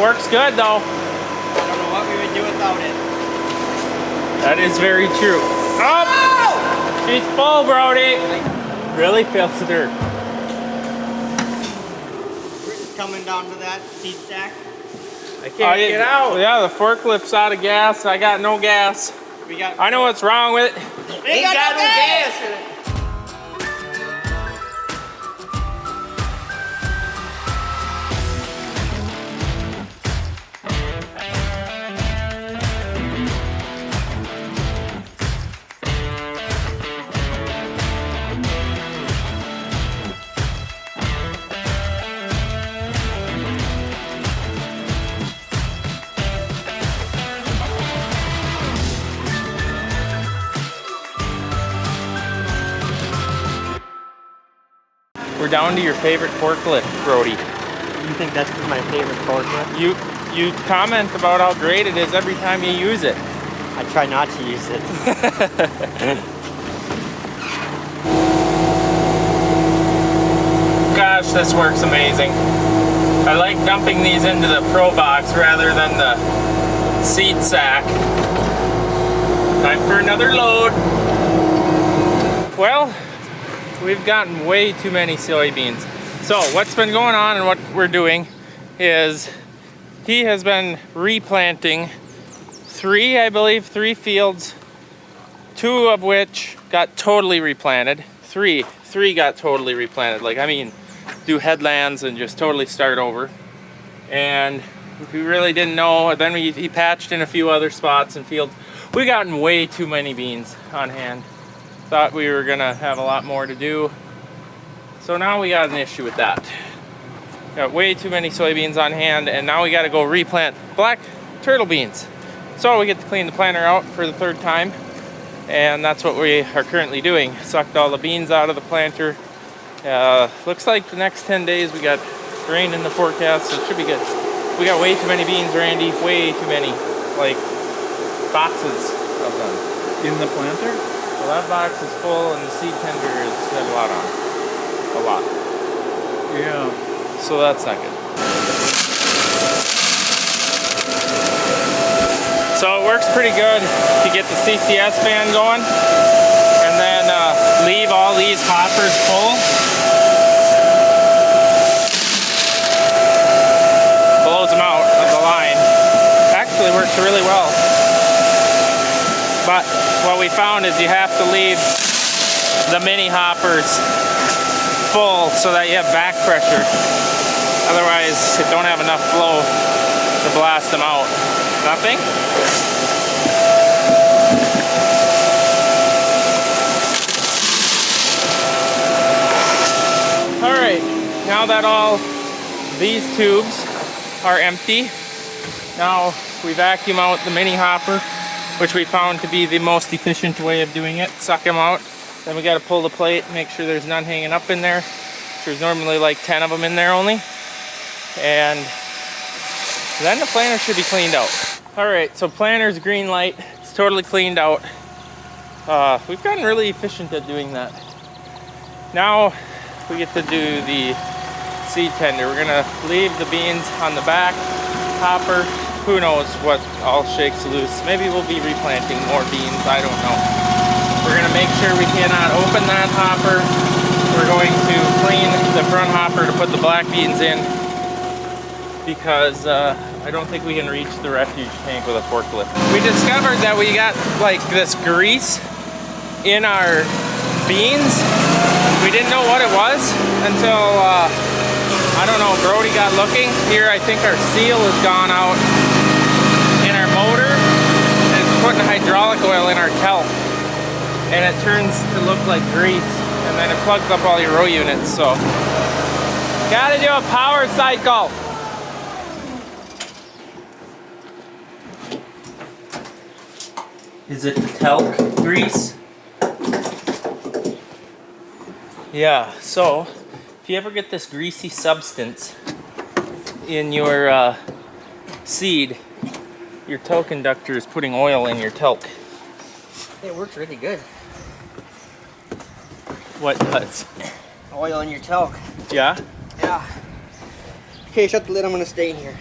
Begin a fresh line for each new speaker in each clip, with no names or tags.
works good though.
I don't know what we would do without it.
That is very true. Oh! She's full, Brody. Really feels the dirt.
We're just coming down to that seed stack.
I can't get out. Yeah, the forklift's out of gas. I got no gas. I know what's wrong with it.
Ain't got no gas in it.
We're down to your favorite forklift, Brody.
You think that's my favorite forklift?
You comment about how great it is every time you use it.
I try not to use it.
Gosh, this works amazing. I like dumping these into the Pro Box rather than the seed sack. Time for another load. Well, we've gotten way too many soybeans. So what's been going on and what we're doing is he has been replanting three fields, 2 of which got totally replanted. Three got totally replanted. Like, I mean, do headlands and just totally start over. And we really didn't know. Then he patched in a few other spots and fields. We gotten way too many beans on hand. Thought we were gonna have a lot more to do. So now we got an issue with that. Got way too many soybeans on hand, and now we gotta go replant black turtle beans. So we get to clean the planter out for the 3rd time, and that's what we are currently doing. Sucked all the beans out of the planter. Looks like the next 10 days we got rain in the forecast, so it should be good. We got way too many beans, Randy, way too many. Like boxes of them.
In the planter?
Well, that box is full and the seed tender has a lot on. A lot.
Yeah.
So that's not good. So it works pretty good to get the CCS fan going and then leave all these hoppers full. Blows them out of the line. Actually works really well. But what we found is you have to leave the mini hoppers full so that you have back pressure. Otherwise, you don't have enough flow to blast them out. Nothing? All right, now that all these tubes are empty, now we vacuum out the mini hopper, which we found to be the most efficient way of doing it. Suck them out. Then we got to pull the plate, make sure there's none hanging up in there. There's normally like 10 of them in there only. And then the planter should be cleaned out. All right, so planter's green light. It's totally cleaned out. We've gotten really efficient at doing that. Now we get to do the seed tender. We're gonna leave the beans on the back hopper. Who knows what all shakes loose. Maybe we'll be replanting more beans, I don't know. We're gonna make sure we cannot open that hopper. We're going to clean the front hopper to put the black beans in because I don't think we can reach the refuge tank with a forklift. We discovered that we got like this grease in our beans. We didn't know what it was until, I don't know, Brody got looking. Here I think our seal has gone out in our motor and it's putting hydraulic oil in our kelp. And it turns to look like grease, and then it plugs up all your row units, so. Gotta do a power cycle. Is it the talc grease? Yeah, so if you ever get this greasy substance in your seed, your talc conductor is putting oil in your talc.
It works really good.
What does?
Oil in your talc.
Yeah?
Yeah. Okay, shut the lid. I'm gonna stay in here.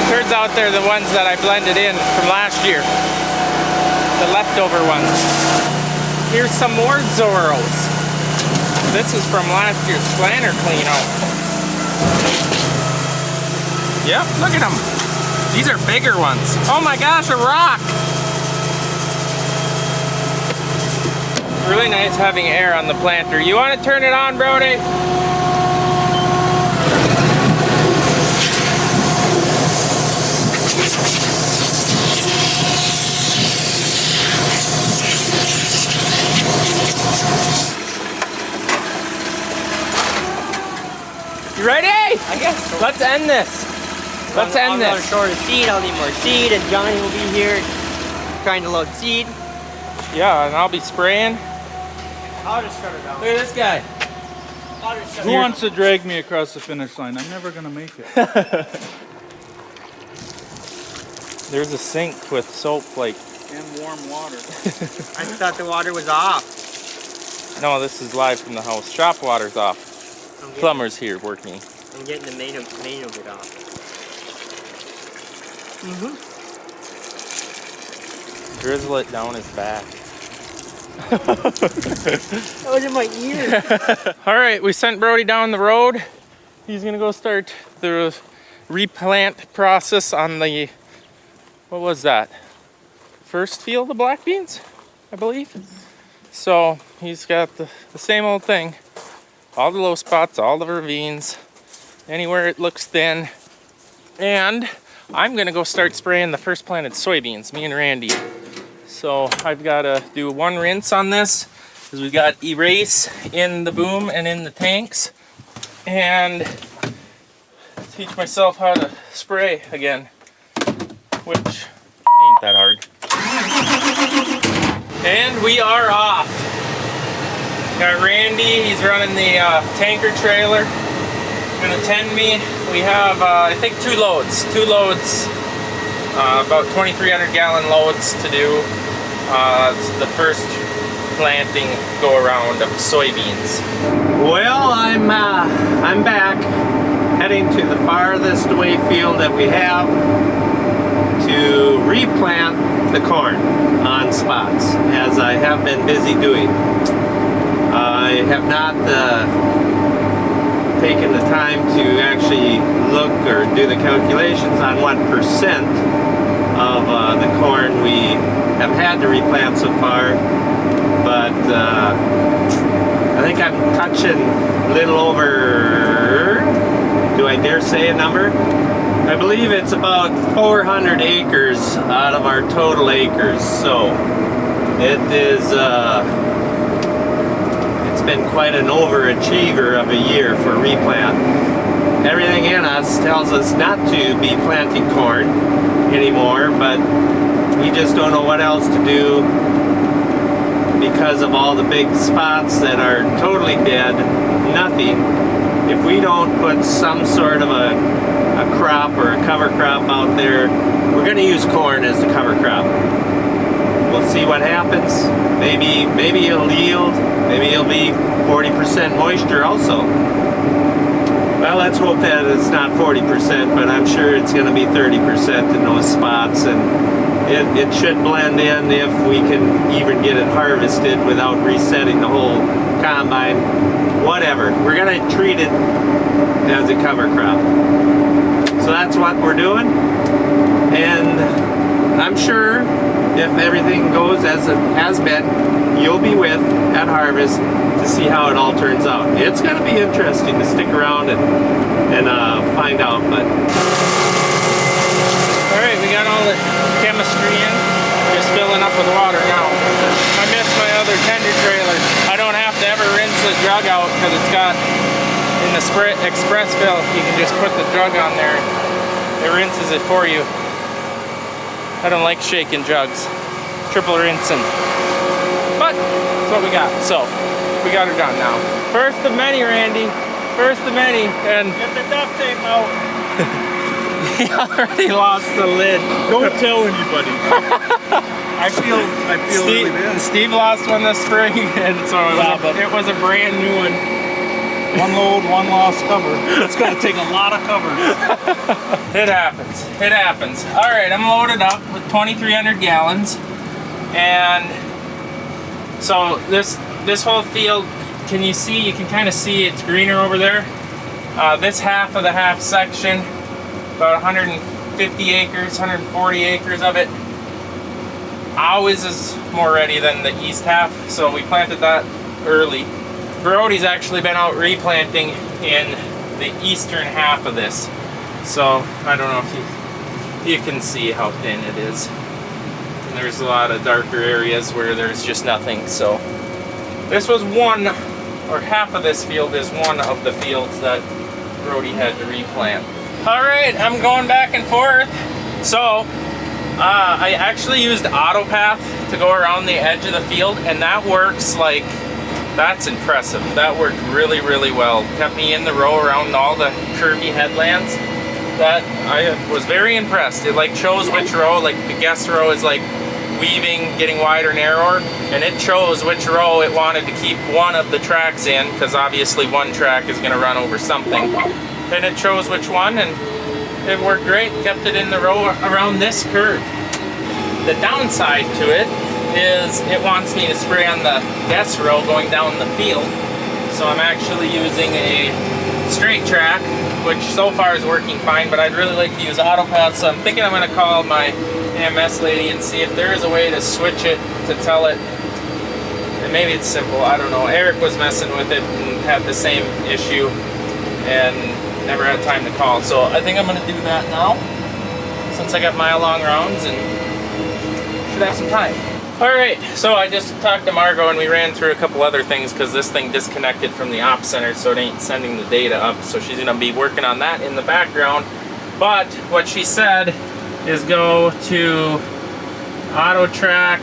Turns out they're the ones that I blended in from last year. The leftover ones. Here's some more Zorros. This is from last year's planter clean out. Yep, look at them. These are bigger ones. Oh my gosh, a rock! Really nice having air on the planter. You want to turn it on, Brody? You ready?
I guess so.
Let's end this. Let's end
I'll
this.
short of seed. I'll need more seed, and Johnny will be here trying to load seed.
Yeah, and I'll be spraying.
I'll just shut it down.
Look at this guy.
I'll just shut
Who
it down.
wants to drag me across the finish line? I'm never gonna make it.
There's a sink with soap, like.
And warm water.
I thought the water was off.
No, this is live from the house. Shop water's off. Plumber's here working.
I'm getting the main of it off.
Drizzle it down his back.
That was in my ear.
All right, we sent Brody down the road. He's gonna go start the replant process on the, what was that? First field of black beans, I believe. So he's got the same old thing. All the low spots, all the ravines, anywhere it looks thin. And I'm gonna go start spraying the first planted soybeans, me and Randy. So I've gotta do one rinse on this, because we got erase in the boom and in the tanks. And teach myself how to spray again, which ain't that hard. And we are off. Got Randy, he's running the tanker trailer, gonna tend me. We have, I think, two loads, about 2,300 gallon loads to do. It's the first planting go around of soybeans.
Well, I'm back, heading to the farthest away field that we have to replant the corn on spots, as I have been busy doing. I have not taken the time to actually look or do the calculations on what percent of the corn we have had to replant so far, but I think I'm touching a little over, do I dare say a number? I believe it's about 400 acres out of our total acres, so it is it's been quite an overachiever of a year for replant. Everything in us tells us not to be planting corn anymore, but we just don't know what else to do because of all the big spots that are totally dead, nothing. If we don't put some sort of a crop or a cover crop out there, we're going to use corn as the cover crop. We'll see what happens. Maybe it'll yield. Maybe it'll be 40% moisture also. Well, let's hope that it's not 40%, but I'm sure it's going to be 30% in those spots, and it should blend in if we can even get it harvested without resetting the whole combine. Whatever. We're going to treat it as a cover crop. So that's what we're doing, and I'm sure if everything goes as it has been, you'll be with at harvest to see how it all turns out. It's going to be interesting to stick around and find out. But
All right, we got all the chemistry in, just filling up with water now. I missed my other tender trailer. I don't have to ever rinse the jug out because it's got, in the express fill, you can just put the jug on there. It rinses it for you. I don't like shaking jugs. Triple rinsing. But that's what we got. So we got her done now. First of many, Randy. First of many, and
Get the duct tape out.
he already lost the lid.
Don't tell anybody. I feel really bad.
Steve lost one this spring, and so it was a brand new one.
One load, one lost cover. It's gonna take a lot of covers.
It happens. It happens. All right, I'm loaded up with 2,300 gallons, and so this whole field, can you see? You can kind of see it's greener over there. This half of the half section, about 150 acres, 140 acres of it, always is more ready than the east half, so we planted that early. Brody's actually been out replanting in the eastern half of this, so I don't know if you can see how thin it is. And there's a lot of darker areas where there's just nothing. So this was one, or half of this field is one of the fields that Brody had to replant. All right, I'm going back and forth. So I actually used Autopath to go around the edge of the field, and that works like, that's impressive. That worked really, really well. Kept me in the row around all the curvy headlands. That, I was very impressed. It like chose which row, like the guest row is like weaving, getting wider, narrower, and it chose which row it wanted to keep one of the tracks in, because obviously one track is going to run over something. And it chose which one, and it worked great. Kept it in the row around this curve. The downside to it is it wants me to spray on the guest row going down the field. So I'm actually using a straight track, which so far is working fine, but I'd really like to use Autopath, so I'm thinking I'm going to call my AMS lady and see if there is a way to switch it, to tell it, and maybe it's simple, I don't know. Eric was messing with it and had the same issue and never had time to call, so I think I'm going to do that now, since I got mile-long rounds and should have some time. Alright, so I just talked to Margot and we ran through a couple other things because this thing disconnected from the op center, so it ain't sending the data up, so she's going to be working on that in the background. But what she said is go to Auto Track,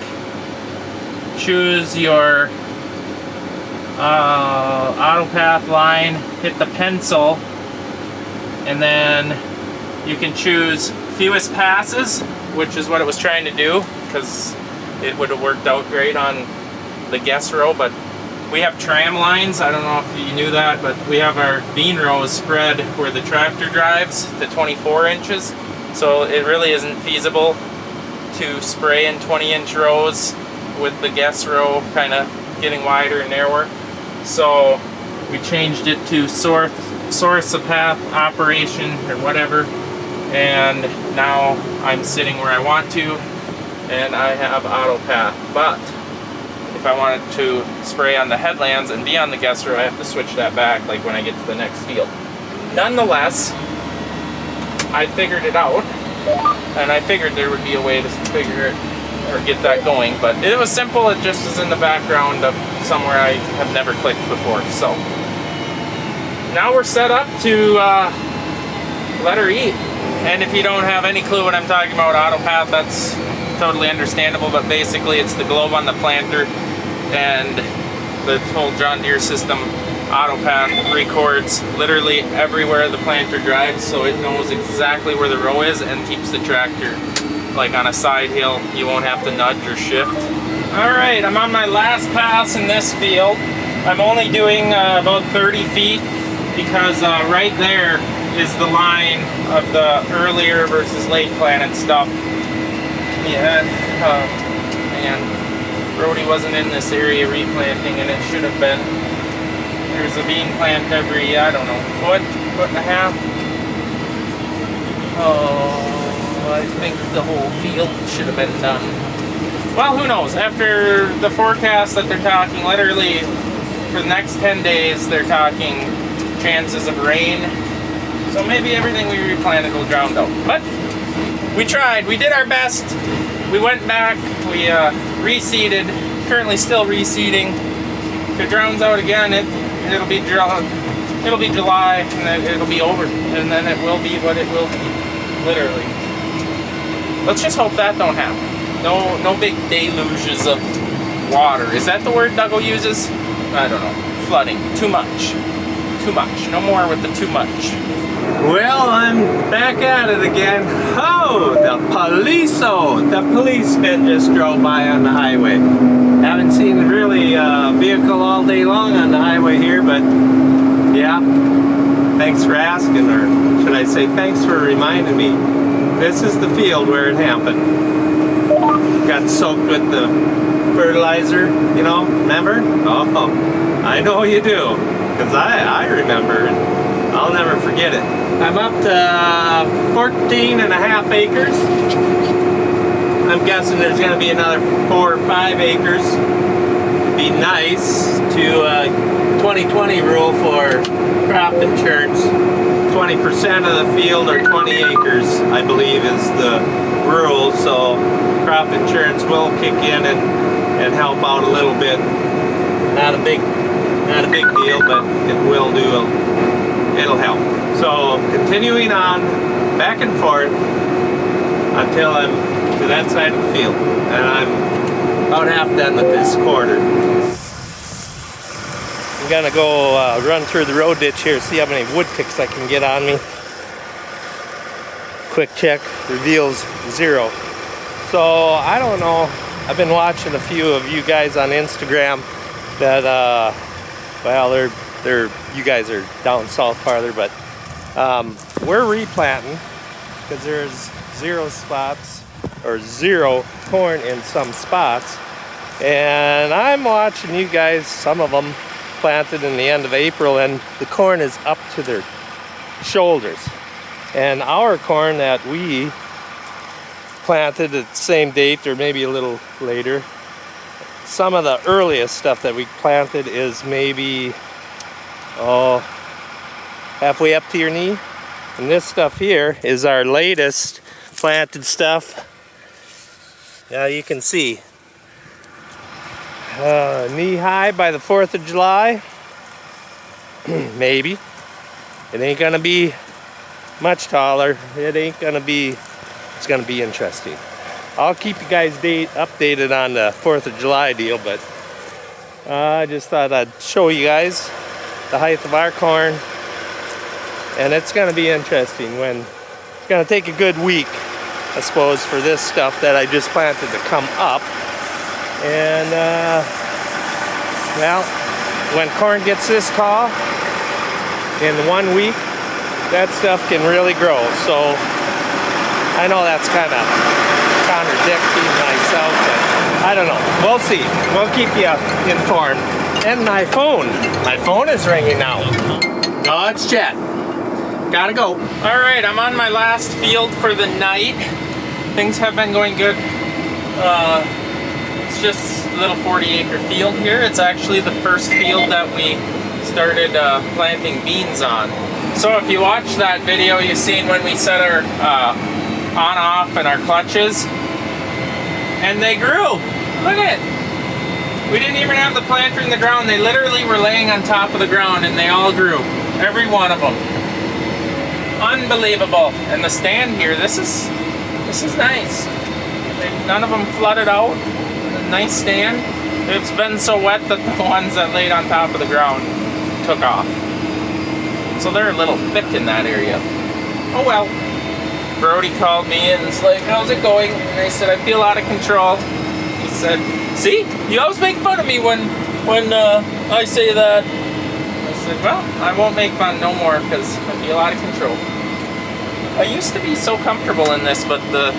choose your Autopath line, hit the pencil, and then you can choose fewest passes, which is what it was trying to do, because it would have worked out great on the guest row, but we have tram lines. I don't know if you knew that, but we have our bean rows spread where the tractor drives to 24 inches. So it really isn't feasible to spray in 20-inch rows with the guest row kind of getting wider and narrower. So we changed it to source of path operation or whatever. And now I'm sitting where I want to, and I have Autopath. But if I wanted to spray on the headlands and be on the guest row, I have to switch that back like when I get to the next field. Nonetheless, I figured it out, and I figured there would be a way to figure it or get that going, but it was simple. It just is in the background of somewhere I have never clicked before. So now we're set up to let her eat. And if you don't have any clue what I'm talking about, Autopath, that's totally understandable, but basically it's the globe on the planter and the whole John Deere system. Autopath records literally everywhere the planter drives, so it knows exactly where the row is and keeps the tractor like on a side hill. You won't have to nudge or shift. Alright, I'm on my last pass in this field. I'm only doing about 30 feet because right there is the line of the earlier versus late planted stuff. Yeah, and Brody wasn't in this area replanting, and it should have been. There's a bean plant every, I don't know, foot and a half. Oh, I think the whole field should have been done. Well, who knows? After the forecast that they're talking, literally for the next 10 days, they're talking chances of rain. So maybe everything we replanted will drown out. But we tried. We did our best. We went back. We reseeded. Currently still reseeding. If it drowns out again, it'll be July, and then it'll be over, and then it will be what it will be. Literally. Let's just hope that don't happen. No big deluges of water. Is that the word Dougal uses? I don't know. Flooding. Too much. too much. No more with the too much.
Well, I'm back at it again. Oh, the policeman just drove by on the highway. Haven't seen really a vehicle all day long on the highway here, but yeah, thanks for asking, or should I say thanks for reminding me. This is the field where it happened. Got soaked with the fertilizer, you know, remember? Oh, I know you do, because I remember, and I'll never forget it. I'm up to 14.5 acres. I'm guessing there's going to be another 4 or 5 acres. Be nice to 2020 rule for crop insurance. 20% of the field or 20 acres, I believe, is the rule. So crop insurance will kick in and help out a little bit. Not a big deal, but it will do. It'll help. So continuing on back and forth until I'm to that side of the field, and I'm about half done with this quarter. I'm gonna go run through the road ditch here, see how many wood picks I can get on me. Quick check reveals 0. So I don't know. I've been watching a few of you guys on Instagram that well, you guys are down south farther, but we're replanting because there's 0 spots or 0 corn in some spots, and I'm watching you guys, some of them planted in the end of April, and the corn is up to their shoulders. And our corn that we planted at the same date or maybe a little later, some of the earliest stuff that we planted is maybe halfway up to your knee, and this stuff here is our latest planted stuff. Now you can see knee high by the 4th of July. Maybe it ain't gonna be much taller. It's gonna be interesting. I'll keep you guys updated on the 4th of July deal, but I just thought I'd show you guys the height of our corn, and it's gonna be interesting. When it's gonna take a good week, I suppose, for this stuff that I just planted to come up. And well, when corn gets this tall in 1 week, that stuff can really grow. So I know that's kind of contradicting myself, but I don't know. We'll see. We'll keep you informed. And my phone is ringing now. Oh, it's Chet. Gotta go.
All right, I'm on my last field for the night. Things have been going good. It's just a little 40-acre field here. It's actually the first field that we started planting beans on. So if you watch that video you seen when we set our on-off and our clutches, and they grew. Look at it. We didn't even have the planter in the ground. They literally were laying on top of the ground, and they all grew. Every one of them. Unbelievable. And the stand here, this is nice. None of them flooded out. A nice stand. It's been so wet that the ones that laid on top of the ground took off. So they're a little thick in that area. Oh well. Brody called me and was like, how's it going? And I said, I feel out of control. He said, see? You always make fun of me when I say that. I said, well, I won't make fun no more because I feel out of control. I used to be so comfortable in this, but the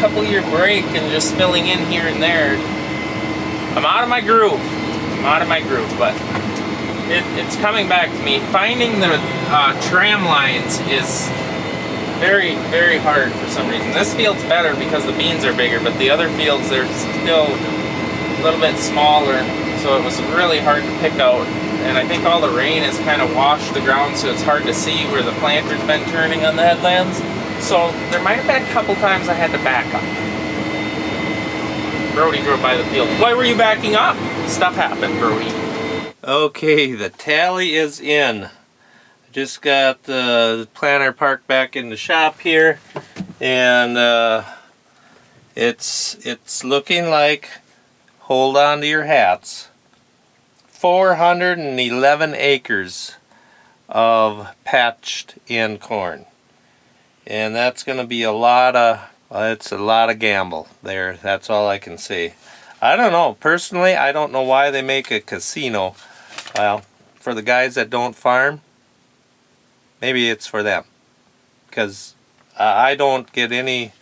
couple-year break and just filling in here and there, I'm out of my groove. But it's coming back to me. Finding the tram lines is very, very hard for some reason. This field's better because the beans are bigger, but the other fields, they're still a little bit smaller, so it was really hard to pick out. And I think all the rain has kind of washed the ground, so it's hard to see where the planter's been turning on the headlands. So there might have been a couple times I had to back up. Brody drove by the field. Why were you backing up? Stuff happened, Brody.
Okay, the tally is in. Just got the planter parked back in the shop here, and it's looking like, hold on to your hats, 411 acres of patched in corn. And that's going to be a lot of, it's a lot of gamble there. That's all I can say. I don't know. Personally, I don't know why they make a casino. Well, for the guys that don't farm, maybe it's for them. Because I don't get any,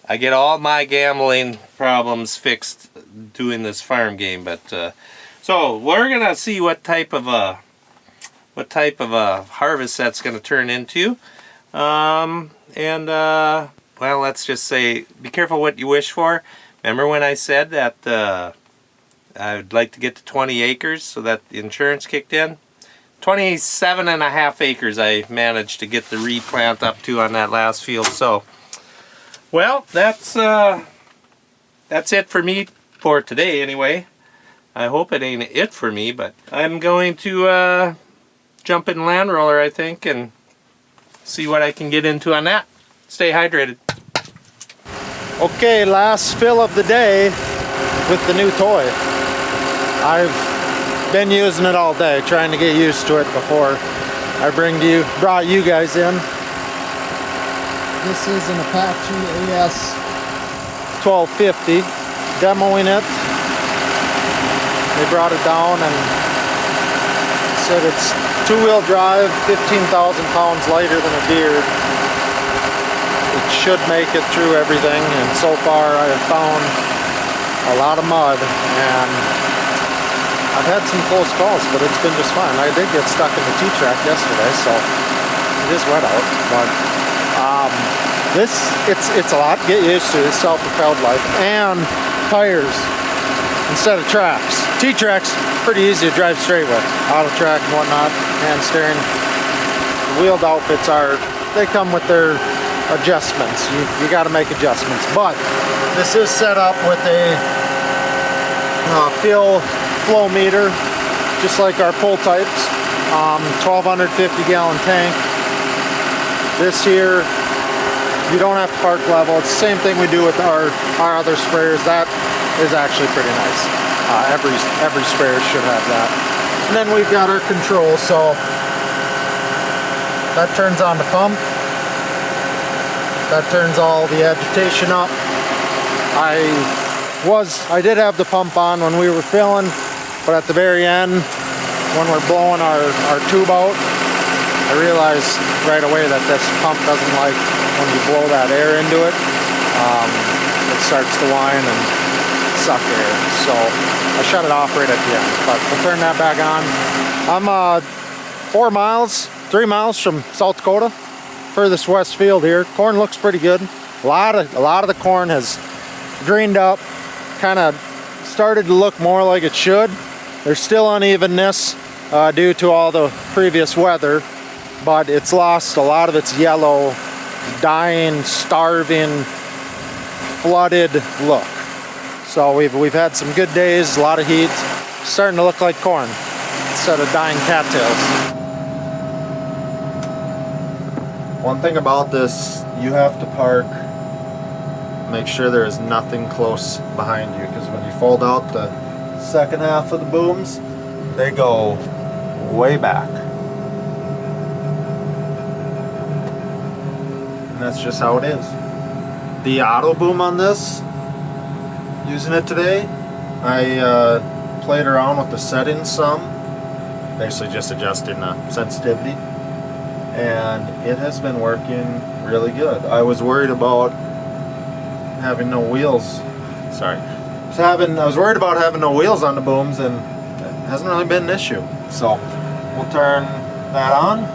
I get all my gambling problems fixed doing this farm game. But so we're going to see what type of a harvest that's going to turn into. Well, let's just say, be careful what you wish for. Remember when I said that I'd like to get to 20 acres so that the insurance kicked in? 27.5 acres I managed to get the replant up to on that last field. So, well, that's it for me for today anyway. I hope it ain't it for me, but I'm going to jump in land roller, I think, and see what I can get into on that. Stay hydrated.
Okay, last fill of the day with the new toy. I've been using it all day, trying to get used to it before I brought you guys in. This is an Apache AS 1250, demoing it. They brought it down and said it's two-wheel drive, 15,000 pounds lighter than a deer. It should make it through everything, and so far I have found a lot of mud, and I've had some close calls, but it's been just fine. I did get stuck in the T-track yesterday, so it is wet out, but it's a lot to get used to, this self-propelled life, and tires instead of tracks. T-track's pretty easy to drive straight with, auto track and whatnot, hand steering. The wheeled outfits they come with their adjustments. You got to make adjustments, but this is set up with a fuel flow meter, just like our pull types. 1250 gallon tank. This here, you don't have to park level. It's the same thing we do with our other sprayers. That is actually pretty nice. Every sprayer should have that. And then we've got our controls, so that turns on the pump. That turns all the agitation up. I did have the pump on when we were filling, but at the very end, when we're blowing our tube out, I realized right away that this pump doesn't like when you blow that air into it. It starts to whine and suck air. So I shut it off right at the end, but we'll turn that back on. I'm 3 miles from South Dakota, furthest west field here. Corn looks pretty good. A lot of the corn has greened up, kind of started to look more like it should. There's still unevenness due to all the previous weather, but it's lost a lot of its yellow, dying, starving, flooded look. So we've had some good days, a lot of heat, starting to look like corn instead of dying cattails. One thing about this, you have to park, make sure there is nothing close behind you, because when you fold out the second half of the booms, they go way back. And that's just how it is. The auto boom on this, using it today, I played around with the settings some, basically just adjusting the sensitivity, and it has been working really good. I was worried about having no wheels. I was worried about having no wheels on the booms, and it hasn't really been an issue. So we'll turn that on.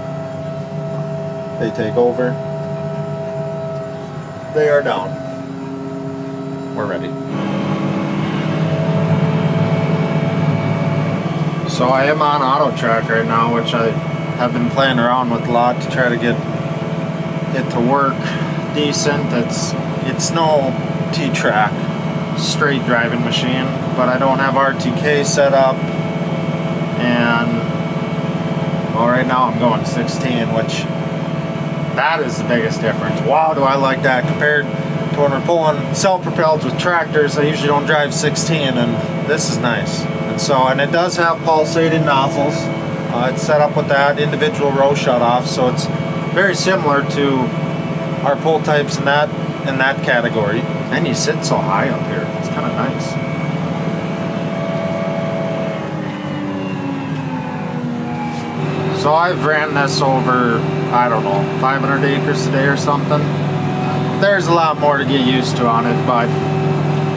They take over. They are down. We're ready. So I am on auto track right now, which I have been playing around with a lot to try to get it to work decent. It's no T-track straight driving machine, but I don't have RTK set up, and well, right now I'm going 16, which that is the biggest difference. Wow, do I like that compared to when we're pulling self-propelled with tractors. I usually don't drive 16, and this is nice. And it does have pulsating nozzles. It's set up with that individual row shutoff, so it's very similar to our pull types in that category. And you sit so high up here, it's kind of nice. So I've ran this over, I don't know, 500 acres today or something. There's a lot more to get used to on it, but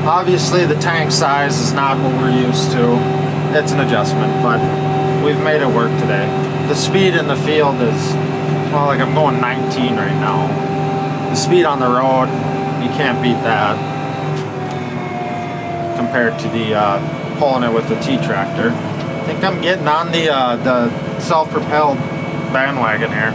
obviously the tank size is not what we're used to. It's an adjustment, but we've made it work today. The speed in the field is, well, like I'm going 19 right now. The speed on the road, you can't beat that compared to the pulling it with the T-tractor. I think I'm getting on the self-propelled bandwagon here.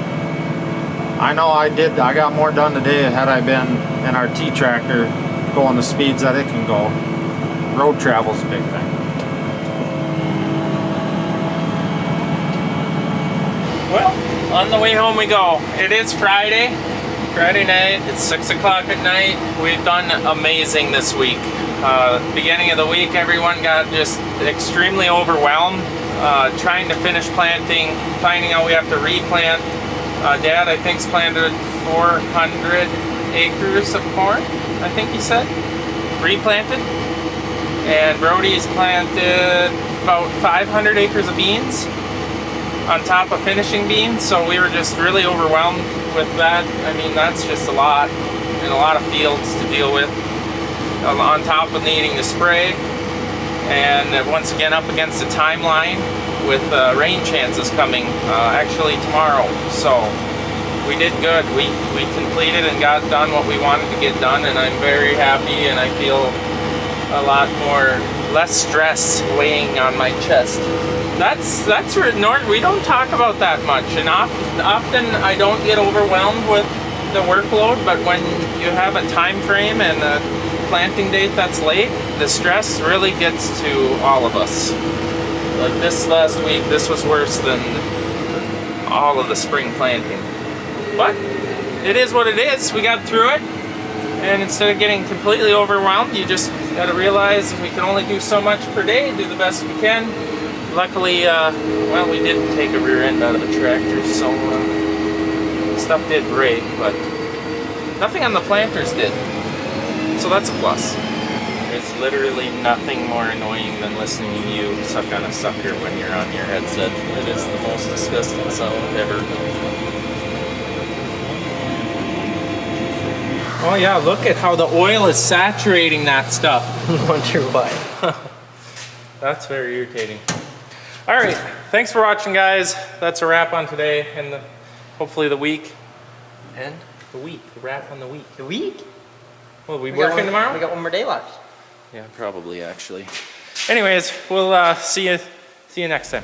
I know I got more done today had I been in our T-tractor going the speeds that it can go. Road travel's a big thing.
Well, on the way home we go. It is Friday night. It's 6 o'clock at night. We've done amazing this week. Beginning of the week, everyone got just extremely overwhelmed. Trying to finish planting, finding out we have to replant. Dad, I think, planted 400 acres of corn, I think he said, replanted. And Brody's planted about 500 acres of beans on top of finishing beans, so we were just really overwhelmed with that. I mean, that's just a lot, and a lot of fields to deal with, on top of needing to spray. And once again up against the timeline with rain chances coming actually tomorrow. So we did good. We completed and got done what we wanted to get done, and I'm very happy, and I feel a lot less stress weighing on my chest. That's we don't talk about that much, and often I don't get overwhelmed with the workload, but when you have a time frame and a planting date that's late, the stress really gets to all of us. Like this last week, this was worse than all of the spring planting. But it is what it is. We got through it, and instead of getting completely overwhelmed, you just got to realize we can only do so much per day, do the best we can. Luckily, well, we did take a rear end out of the tractor, so stuff did break, but nothing on the planters did. So that's a plus. There's literally nothing more annoying than listening to you suck on a sucker when you're on your headset. It is the most disgusting sound ever. Oh yeah, look at how the oil is saturating that stuff.
Wonder why.
That's very irritating. All right, thanks for watching, guys. That's a wrap on today and hopefully the week.
And
the wrap on the week.
the week?
Well, we working tomorrow?
We got one more day left.
Yeah, probably actually. Anyways, we'll see you next time.